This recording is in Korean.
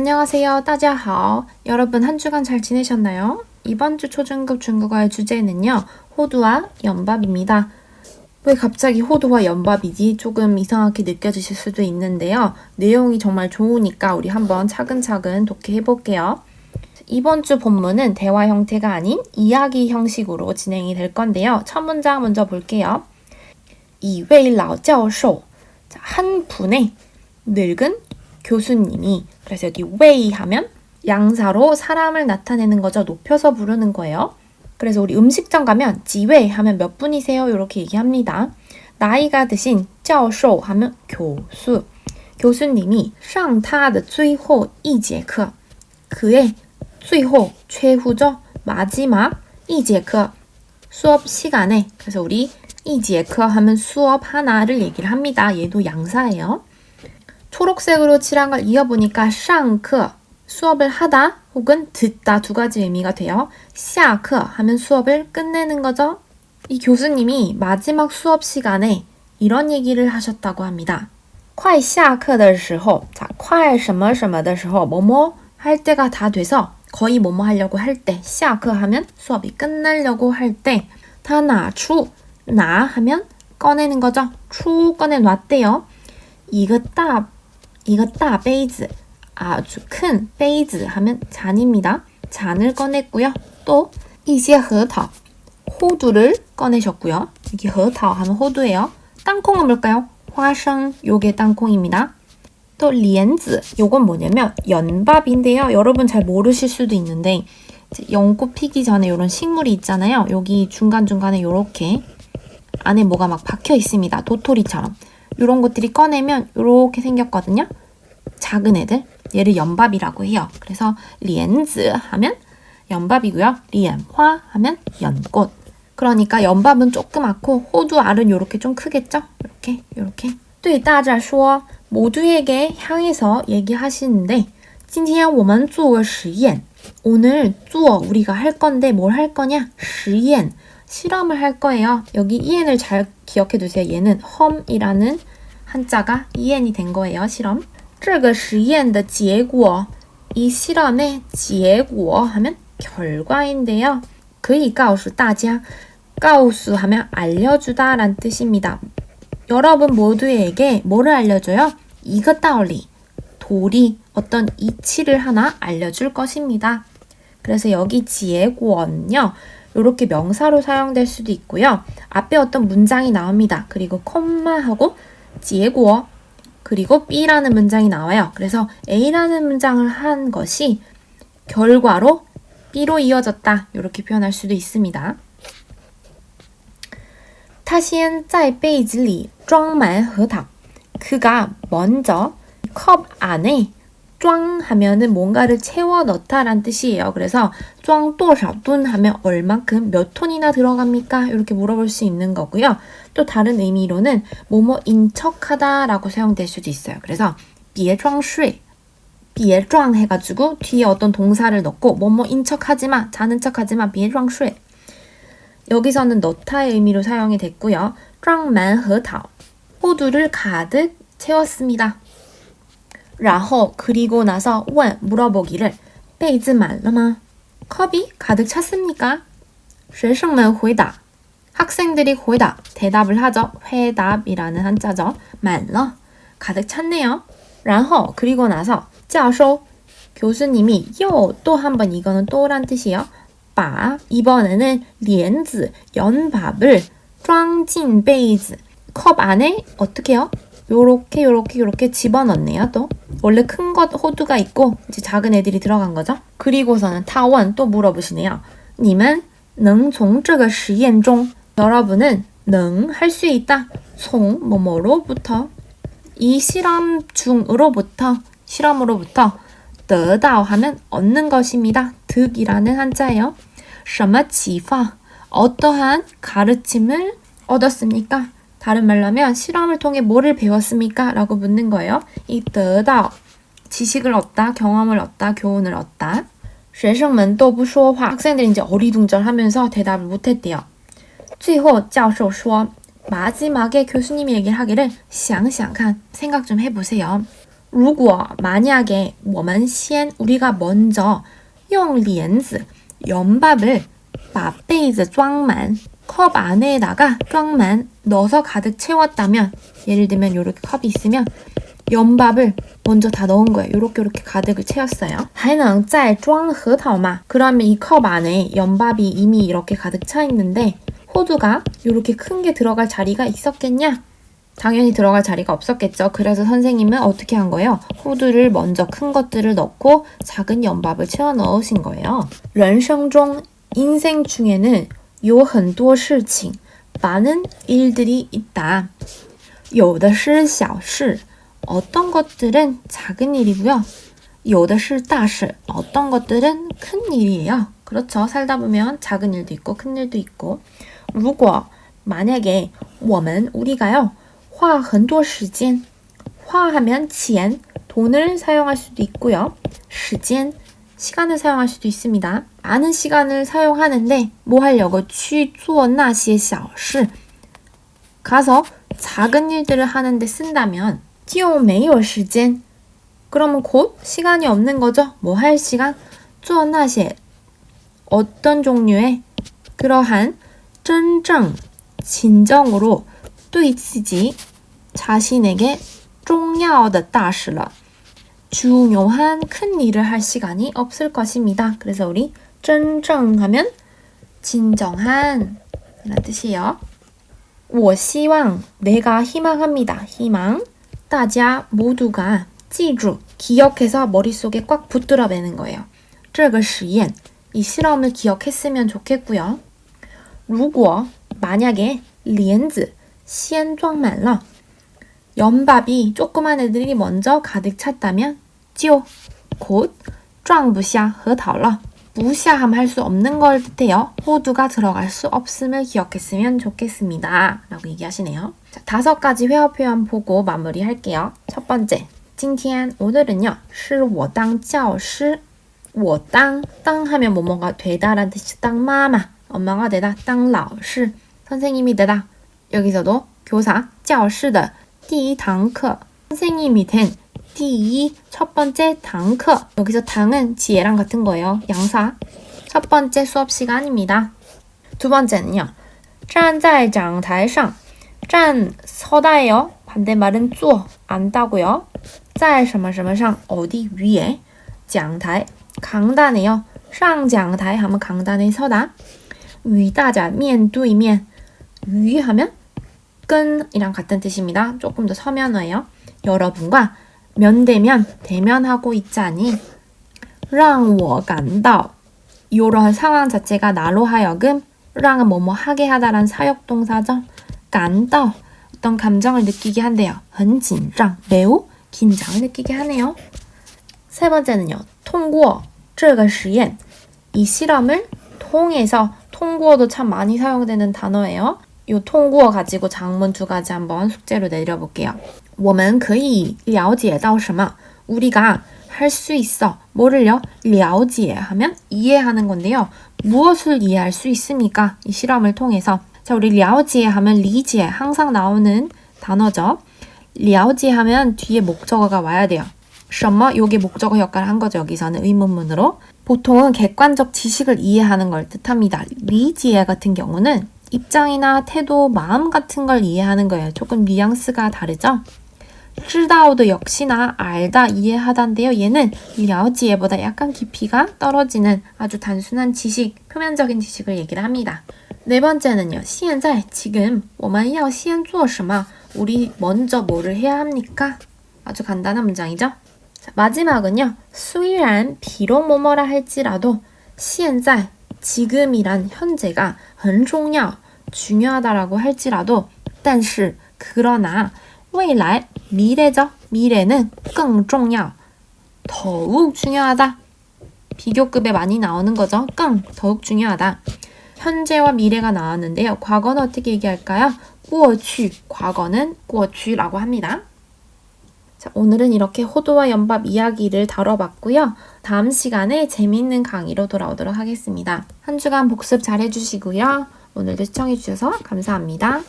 안녕하세요. 大家好. 여러분 한 주간 잘 지내셨나요? 이번 주 초중급 중국어의 주제는요. 호두와 연밥입니다. 왜 갑자기 호두와 연밥이지? 조금 이상하게 느껴지실 수도 있는데요. 내용이 정말 좋으니까 우리 한번 차근차근 독해해 볼게요. 이번 주 본문은 대화 형태가 아닌 이야기 형식으로 진행이 될 건데요. 첫 문장 먼저 볼게요. 一位老教授, 한 분의 늙은 교수님이, 그래서 여기 웨이 하면 양사로 사람을 나타내는 거죠. 높여서 부르는 거예요. 그래서 우리 음식점 가면 지웨이 하면 몇 분이세요? 이렇게 얘기합니다. 나이가 드신 教授 하면 교수. 교수님이 上他的最后一节课, 그의 最后 최후죠. 마지막 一节课 수업 시간에, 그래서 우리 一节课 하면 수업 하나를 얘기를 합니다. 얘도 양사예요. 초록색으로 칠한 걸 이어보니까 上课 수업을 하다 혹은 듣다 두 가지 의미가 돼요. 下课 하면 수업을 끝내는 거죠. 이 교수님이 마지막 수업 시간에 이런 얘기를 하셨다고 합니다. 快下课的时候, 자, 快什么什么的时候, 뭐뭐 할 때가 다 돼서 거의 뭐뭐 하려고 할 때, 下课 하면 수업이 끝나려고 할 때, 他拿出, 나 하면 꺼내는 거죠. 出 꺼내놨대요. 이거大杯子, 아주 큰 杯子 하면 잔입니다. 잔을 꺼냈고요. 또 一些核桃, 호두를 꺼내셨고요. 여기 核桃 하면 호두예요. 땅콩은 뭘까요? 화생, 요게 땅콩입니다. 또 莲子, 요건 뭐냐면 연밥인데요. 여러분 잘 모르실 수도 있는데 연꽃 피기 전에 이런 식물이 있잖아요. 여기 중간중간에 이렇게 안에 뭐가 막 박혀 있습니다. 도토리처럼. 이런 것들이 꺼내면 이렇게 생겼거든요. 작은 애들. 얘를 연밥이라고 해요. 그래서 莲子 하면 연밥이고요. 莲花 하면 연꽃. 그러니까 연밥은 조그맣고 호두 알은 이렇게 좀 크겠죠? 이렇게. 对大家说, 모두에게 향해서 얘기하시는데 今天我们做个实验. 오늘 做 우리가 할 건데 뭘 할 거냐? 实验. 실험을 할 거예요. 여기 EN을 잘 기억해 두세요. 얘는 험이라는 한자가 EN이 된 거예요. 실험. 这个实验的结果, 이 실험의 结果 하면 결과인데요. 可以告诉大家, 告诉 하면 알려주다 라는 뜻입니다. 여러분 모두에게 뭐를 알려줘요? 이거道理, 도리, 어떤 이치를 하나 알려줄 것입니다. 그래서 여기 结果는요. 이렇게 명사로 사용될 수도 있고요. 앞에 어떤 문장이 나옵니다. 그리고 콤마하고 结果 그리고 B라는 문장이 나와요. 그래서 A라는 문장을 한 것이 결과로 B로 이어졌다. 이렇게 표현할 수도 있습니다. 他先在杯子里装满核桃. 그가 먼저 컵 안에 装 하면은 뭔가를 채워 넣다란 뜻이에요. 그래서 装多少吨 하면 얼만큼 몇 톤이나 들어갑니까? 이렇게 물어볼 수 있는 거고요. 또 다른 의미로는 뭐뭐인 척하다 라고 사용될 수도 있어요. 그래서 别装睡, 别装 해가지고 뒤에 어떤 동사를 넣고 뭐뭐인 척하지마, 자는 척하지마, 别装睡. 여기서는 넣다의 의미로 사용이 됐고요. 装满核桃, 호두를 가득 채웠습니다. 然后 그리고 나서 问 물어보기를 杯子满了吗? 컵이 가득 찼습니까? 学生们回答, 학생들이 回答 대답을 하죠. 회답이라는 한자죠. 满了 가득 찼네요. 然后 그리고 나서 教授 교수님이 또 한 번, 이거는 또란 뜻이에요. 把 이번에는 莲子 연밥을 装进杯子 컵 안에 어떻게 해요? 요렇게 집어넣네요. 또 원래 큰 것 호두가 있고 이제 작은 애들이 들어간 거죠. 그리고서는 타원 또 물어보시네요. 你们能从这个实验中 여러분은 能 할 수 있다. 从 뭐뭐로부터 이 실험 중으로부터 실험으로부터 得到 하면 얻는 것입니다. 득이라는 한자예요. 什么启发 어떠한 가르침을 얻었습니까? 다른 말로 하면 실험을 통해 뭐를 배웠습니까? 라고 묻는 거예요. 이 得到 지식을 얻다, 경험을 얻다, 교훈을 얻다. 学生们都不说话 학생들이 이제 어리둥절하면서 대답을 못했대요. 最后教授说 마지막에 교수님이 얘기를 하기를 想想看 생각 좀 해보세요. 如果 만약에 我们先 우리가 먼저 用帘子 연밥을 把被子装满 컵 안에다가 装满 넣어서 가득 채웠다면 예를 들면 이렇게 컵이 있으면 연밥을 먼저 다 넣은 거예요. 이렇게 가득을 채웠어요. 还能再装核桃吗? 그러면 이 컵 안에 연밥이 이미 이렇게 가득 차 있는데 호두가 이렇게 큰 게 들어갈 자리가 있었겠냐? 당연히 들어갈 자리가 없었겠죠. 그래서 선생님은 어떻게 한 거예요? 호두를 먼저 큰 것들을 넣고 작은 연밥을 채워 넣으신 거예요. 人生中 인생 중에는 有很多事情 많은 일들이 있다. 有的是小事 어떤 것들은 작은 일이고요. 有的是大事 어떤 것들은 큰 일이에요. 그렇죠. 살다 보면 작은 일도 있고 큰 일도 있고. 如果 만약에 我们 우리가요. 花很多时间 花하면 钱 돈을 사용할 수도 있고요. 时间 시간을 사용할 수도 있습니다. 많은 시간을 사용하는데 뭐 하려고 去做那些小事 가서 작은 일들을 하는데 쓴다면 就没有时间 그러면 곧 시간이 없는 거죠. 뭐 할 시간? 做那些 어떤 종류의 그러한 真正 진정으로 对自己 자신에게 重要的大事了 중요한 큰 일을 할 시간이 없을 것입니다. 그래서 우리 真正 하면 진정한 이란 뜻이에요. 我希望 내가 희망합니다. 희망 大家 모두가 记住 기억해서 머릿속에 꽉 붙들어 매는 거예요. 这个实验 이 실험을 기억했으면 좋겠고요. 如果 만약에 帘子先装满了 연밥이 조그만 애들이 먼저 가득 찼다면 就 곧 装不下核桃了 무시하면 할 수 없는 걸 뜻해요. 호두가 들어갈 수 없음을 기억했으면 좋겠습니다. 라고 얘기하시네요. 자, 5가지 회화 표현 보고 마무리할게요. 첫 번째, 今天 오늘은요. 是我当教师我当 하면 뭐뭐가 되다라는 뜻이当妈妈 엄마가 되다 当老师 선생님이 되다 여기서도 교사 教师的第一堂课 선생님이 된 第一 첫 번째 堂课 여기서 당은 지혜랑 같은 거예요. 양사 첫 번째 수업 시간입니다. 두 번째는요. 站在讲台上站 서다예요. 반대말은 坐 앉다고요. 在什么什么上 어디 위에 讲台 강단이에요. 上讲台 하면 강단에 서다. 与大家面对面 与 하면 끈이랑 같은 뜻입니다. 조금 더 서면어예요. 여러분과 면대면 대면하고 있자니 让我感到 이런 상황 자체가 나로 하여금 让은 뭐뭐 하게 하다란 사역동사죠. 感到 어떤 감정을 느끼게 한대요. 很紧张 매우 긴장을 느끼게 하네요. 세 번째는요. 通过这个实验 이 실험을 통해서 통구어도 참 많이 사용되는 단어예요. 이 통구어 가지고 장문 2가지 한번 숙제로 내려볼게요. 我们可以了解到什么 우리가 할 수 있어. 뭐를요? 了解 하면 이해하는 건데요. 무엇을 이해할 수 있습니까? 이 실험을 통해서. 자, 우리 了解 하면 理解 항상 나오는 단어죠. 了解 하면 뒤에 목적어가 와야 돼요. 什么? 요게 목적어 역할을 한 거죠. 여기서는 의문문으로. 보통은 객관적 지식을 이해하는 걸 뜻합니다. 理解 같은 경우는 입장이나 태도, 마음 같은 걸 이해하는 거예요. 조금 뉘앙스가 다르죠? 知道도 역시나 알다, 이해하다인데요. 얘는 了解보다 약간 깊이가 떨어지는 아주 단순한 지식, 표면적인 지식을 얘기를 합니다. 네 번째는요. 现在, 지금 我们要先做什么? 우리 먼저 뭐를 해야 합니까? 아주 간단한 문장이죠? 자, 마지막은요. 虽然 비록 뭐뭐라 할지라도 现在 지금이란 현재가 很重要 중요하다라고 할지라도 但是 그러나 未来 미래죠. 미래는 更重要 더욱 중요하다. 비교급에 많이 나오는 거죠. 更 더욱 중요하다. 현재와 미래가 나왔는데요. 과거는 어떻게 얘기할까요? 过去 과거는 过去라고 합니다. 자, 오늘은 이렇게 호두와 연밥 이야기를 다뤄봤고요. 다음 시간에 재미있는 강의로 돌아오도록 하겠습니다. 한 주간 복습 잘 해주시고요. 오늘도 시청해주셔서 감사합니다.